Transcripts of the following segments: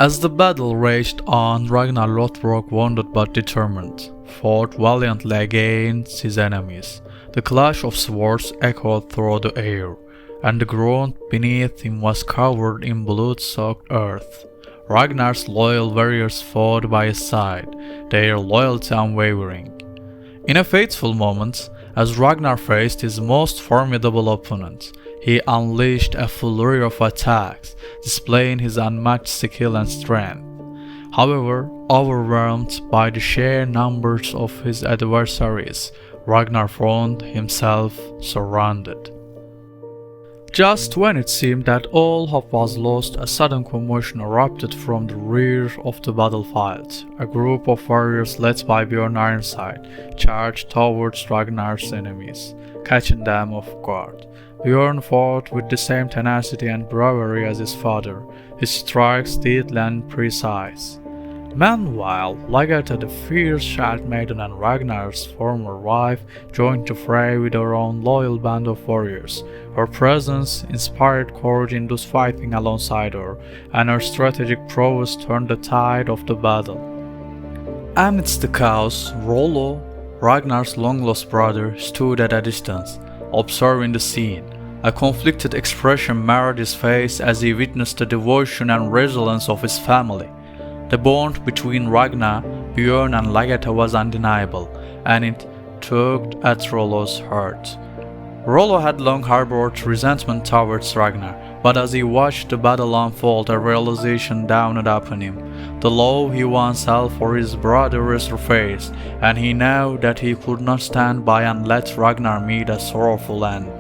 As the battle raged on, Ragnar Lothbrok, wounded but determined, fought valiantly against his enemies. The clash of swords echoed through the air, and the ground beneath him was covered in blood-soaked earth. Ragnar's loyal warriors fought by his side, their loyalty unwavering. In a fateful moment, as Ragnar faced his most formidable opponent, he unleashed a flurry of attacks, displaying his unmatched skill and strength. However, overwhelmed by the sheer numbers of his adversaries, Ragnar found himself surrounded. Just when it seemed that all hope was lost, a sudden commotion erupted from the rear of the battlefield. A group of warriors led by Bjorn Ironside charged towards Ragnar's enemies, catching them off guard. Bjorn fought with the same tenacity and bravery as his father, his strikes deadly and precise. Meanwhile, Lagertha, the fierce child maiden and Ragnar's former wife, joined the fray with her own loyal band of warriors. Her presence inspired courage in those fighting alongside her, and her strategic prowess turned the tide of the battle. Amidst the chaos, Rollo, Ragnar's long-lost brother, stood at a distance, observing the scene. A conflicted expression marred his face as he witnessed the devotion and resilience of his family. The bond between Ragnar, Bjorn and Lagertha was undeniable, and it tugged at Rollo's heart. Rollo had long harbored resentment towards Ragnar, but as he watched the battle unfold, a realization dawned upon him. The love he once held for his brother resurfaced, and he knew that he could not stand by and let Ragnar meet a sorrowful end.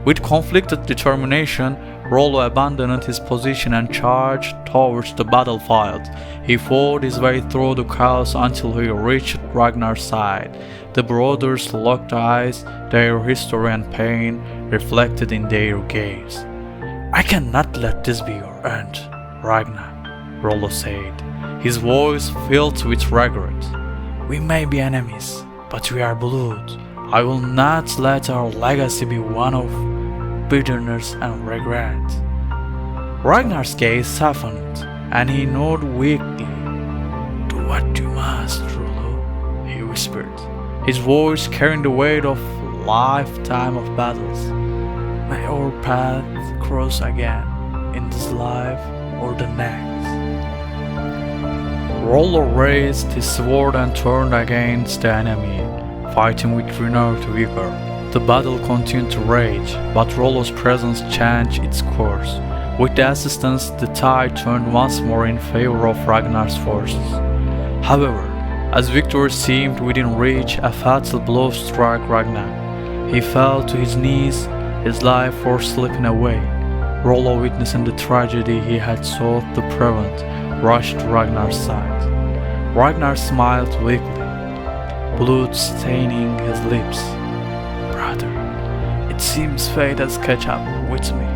With conflicted determination, Rollo abandoned his position and charged towards the battlefield. He fought his way through the chaos until he reached Ragnar's side. The brothers locked eyes, their history and pain reflected in their gaze. "I cannot let this be your end, Ragnar," Rollo said, his voice filled with regret. "We may be enemies, but we are blood. I will not let our legacy be one of bitterness and regret." Ragnar's gaze softened, and he nodded weakly. "Do what you must, Rollo," he whispered, his voice carrying the weight of a lifetime of battles. "May our paths cross again, in this life or the next." Rollo raised his sword and turned against the enemy, fighting with renewed vigor. The battle continued to rage, but Rollo's presence changed its course. With the assistance, the tide turned once more in favor of Ragnar's forces. However, as victory seemed within reach, a fatal blow struck Ragnar. He fell to his knees, his life force slipping away. Rollo, witnessing the tragedy he had sought to prevent, rushed to Ragnar's side. Ragnar smiled weakly, blood staining his lips. "Brother, it seems fate has caught up with me,"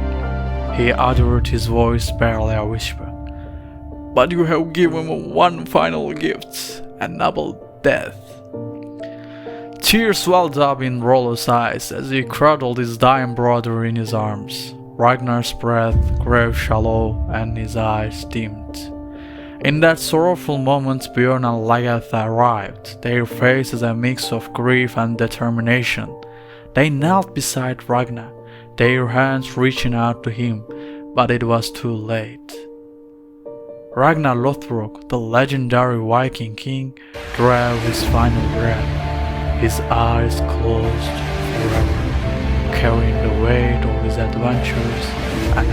he uttered, his voice barely a whisper. "But you have given me one final gift, a noble death." Tears welled up in Rollo's eyes as he cradled his dying brother in his arms. Ragnar's breath grew shallow and his eyes dimmed. In that sorrowful moment, Bjorn and Lagertha arrived, their faces a mix of grief and determination. They knelt beside Ragnar, their hands reaching out to him, but it was too late. Ragnar Lothbrok, the legendary Viking king, drew his final breath, his eyes closed forever, carrying the weight of his adventures and